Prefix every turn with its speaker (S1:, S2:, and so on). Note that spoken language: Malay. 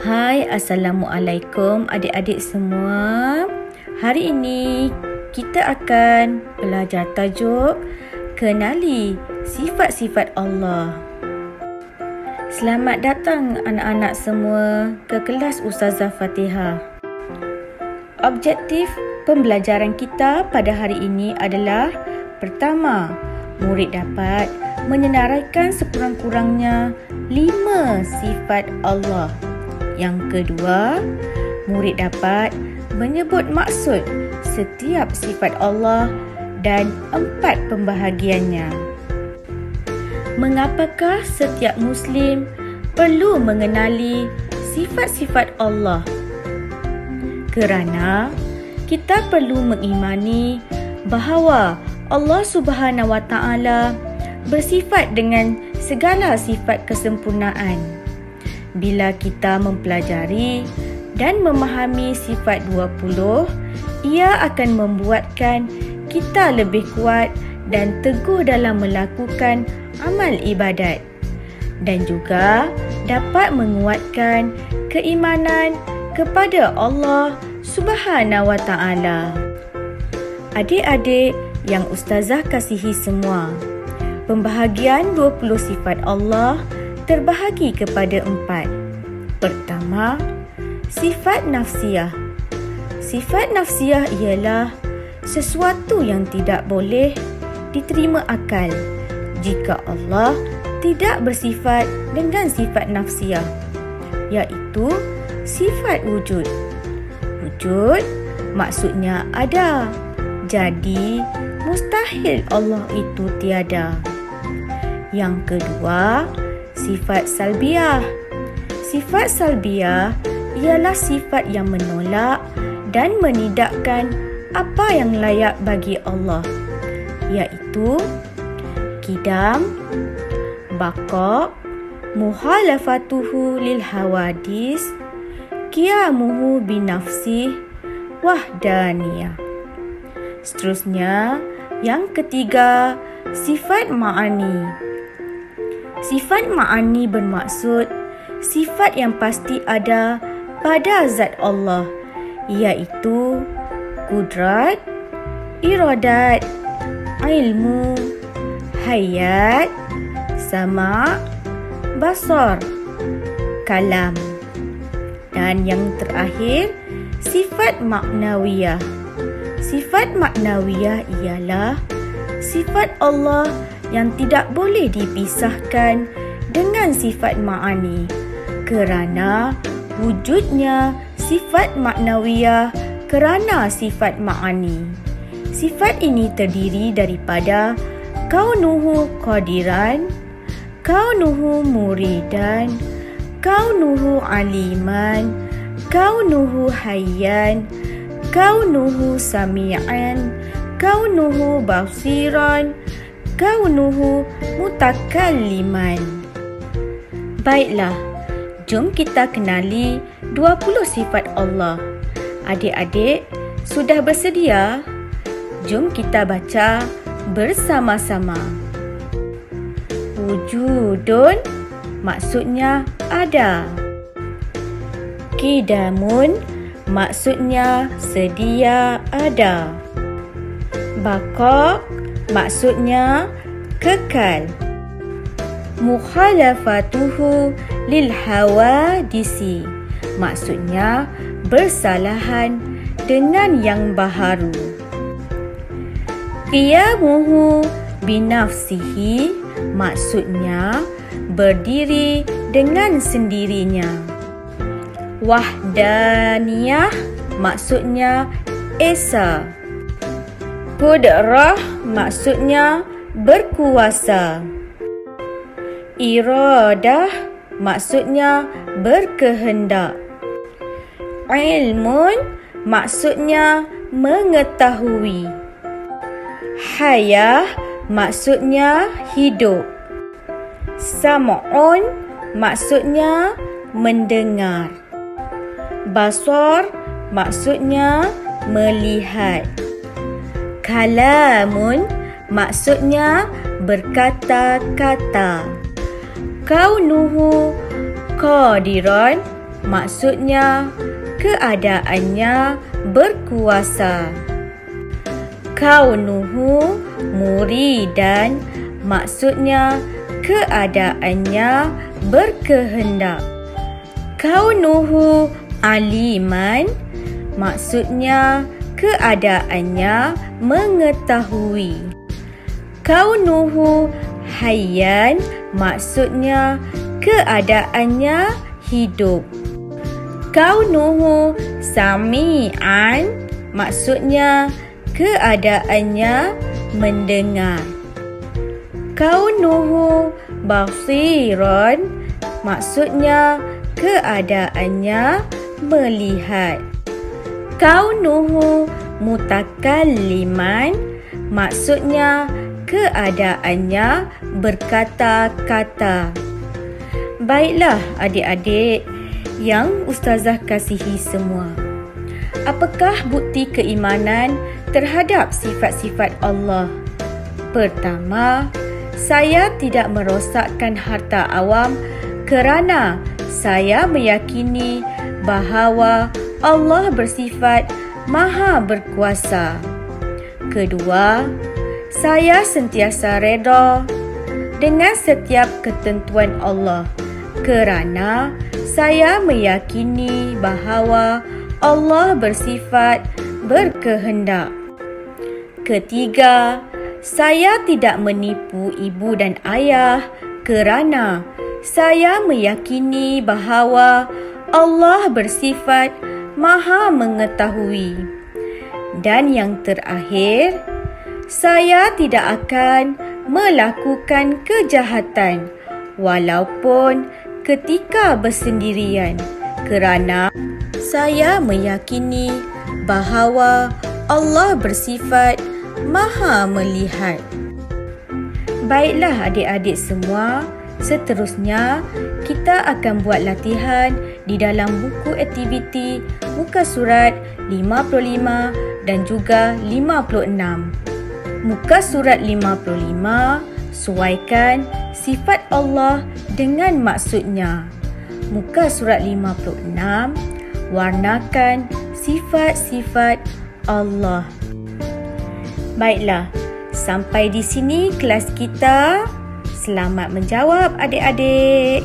S1: Hai, Assalamualaikum adik-adik semua. Hari ini kita akan belajar tajuk Kenali Sifat-Sifat Allah. Selamat datang anak-anak semua ke kelas Ustazah Fatihah. Objektif pembelajaran kita pada hari ini adalah: pertama, murid dapat menyenaraikan sekurang-kurangnya 5 sifat Allah. Yang kedua, murid dapat menyebut maksud setiap sifat Allah dan 4 pembahagiannya. Mengapakah setiap Muslim perlu mengenali sifat-sifat Allah? Kerana kita perlu mengimani bahawa Allah Subhanahu Wa Taala bersifat dengan segala sifat kesempurnaan. Bila kita mempelajari dan memahami sifat 20, ia akan membuatkan kita lebih kuat dan teguh dalam melakukan amal ibadat, dan juga dapat menguatkan keimanan kepada Allah Subhanahu Wa Taala. Adik-adik yang Ustazah kasihi semua, pembahagian 20 sifat Allah terbahagi kepada 4. Pertama, sifat nafsiyah. Sifat nafsiyah ialah sesuatu yang tidak boleh diterima akal jika Allah tidak bersifat dengan sifat nafsiyah, iaitu sifat wujud. Wujud maksudnya ada, jadi mustahil Allah itu tiada. Yang kedua, sifat salbiyah. Sifat salbiyah ialah sifat yang menolak dan menidakkan apa yang layak bagi Allah, iaitu qidam, baqa, muhalafatuhu lil hawadis, qiyamuhu binafsih, wahdaniyah. Seterusnya, yang ketiga, sifat ma'ani. Sifat ma'ani bermaksud sifat yang pasti ada pada zat Allah, iaitu kudrat, iradat, ilmu, hayat, sama', basar, kalam. Dan yang terakhir, sifat maknawiyah. Sifat maknawiyah ialah sifat Allah yang tidak boleh dipisahkan dengan sifat ma'ani, kerana wujudnya sifat maknawiyah kerana sifat ma'ani. Sifat ini terdiri daripada kaunuhu qadiran, kaunuhu muridan, kaunuhu aliman, kaunuhu hayyan, kaunuhu sami'an, kaunuhu basiran, kaunuhu mutakalliman. Baiklah, jom kita kenali 20 sifat Allah. Adik-adik sudah bersedia? Jom kita baca bersama-sama. Wujudun maksudnya ada. Qidamun maksudnya sedia ada. Baqa maksudnya kekal. Mukhalafatuhu lil hawadisi maksudnya bersalahan dengan yang baharu. Qiyamuhu binafsihi maksudnya berdiri dengan sendirinya. Wahdaniyah maksudnya esa. Qudrah maksudnya berkuasa. Iradah maksudnya berkehendak. Ilmun maksudnya mengetahui. Hayah maksudnya hidup. Sam'un maksudnya mendengar. Basar maksudnya melihat. Kalamun maksudnya berkata-kata. Kaunuhu qadiran maksudnya keadaannya berkuasa. Kaunuhu muridan, maksudnya keadaannya berkehendak. Kaunuhu aliman, maksudnya keadaannya mengetahui. Kaunuhu hayyan, maksudnya keadaannya hidup. Kaunuhu sami'an, maksudnya keadaannya mendengar. Kaunuhu basiron, maksudnya keadaannya melihat. Kaunuhu mutakalliman, maksudnya keadaannya berkata-kata. Baiklah adik-adik yang ustazah kasihi semua. Apakah bukti keimanan terhadap sifat-sifat Allah? Pertama, saya tidak merosakkan harta awam kerana saya meyakini bahawa Allah bersifat Maha Berkuasa. Kedua, saya sentiasa redha dengan setiap ketentuan Allah kerana saya meyakini bahawa Allah bersifat berkehendak. Ketiga, saya tidak menipu ibu dan ayah kerana saya meyakini bahawa Allah bersifat Maha Mengetahui. Dan yang terakhir, saya tidak akan melakukan kejahatan walaupun ketika bersendirian kerana saya meyakini bahawa Allah bersifat Maha Melihat. Baiklah adik-adik semua, seterusnya kita akan buat latihan di dalam buku aktiviti muka surat 55 dan juga 56. Muka surat 55, sesuaikan sifat Allah dengan maksudnya. Muka surat 56, warnakan sifat-sifat Allah. Baiklah, sampai di sini kelas kita. Selamat menjawab adik-adik.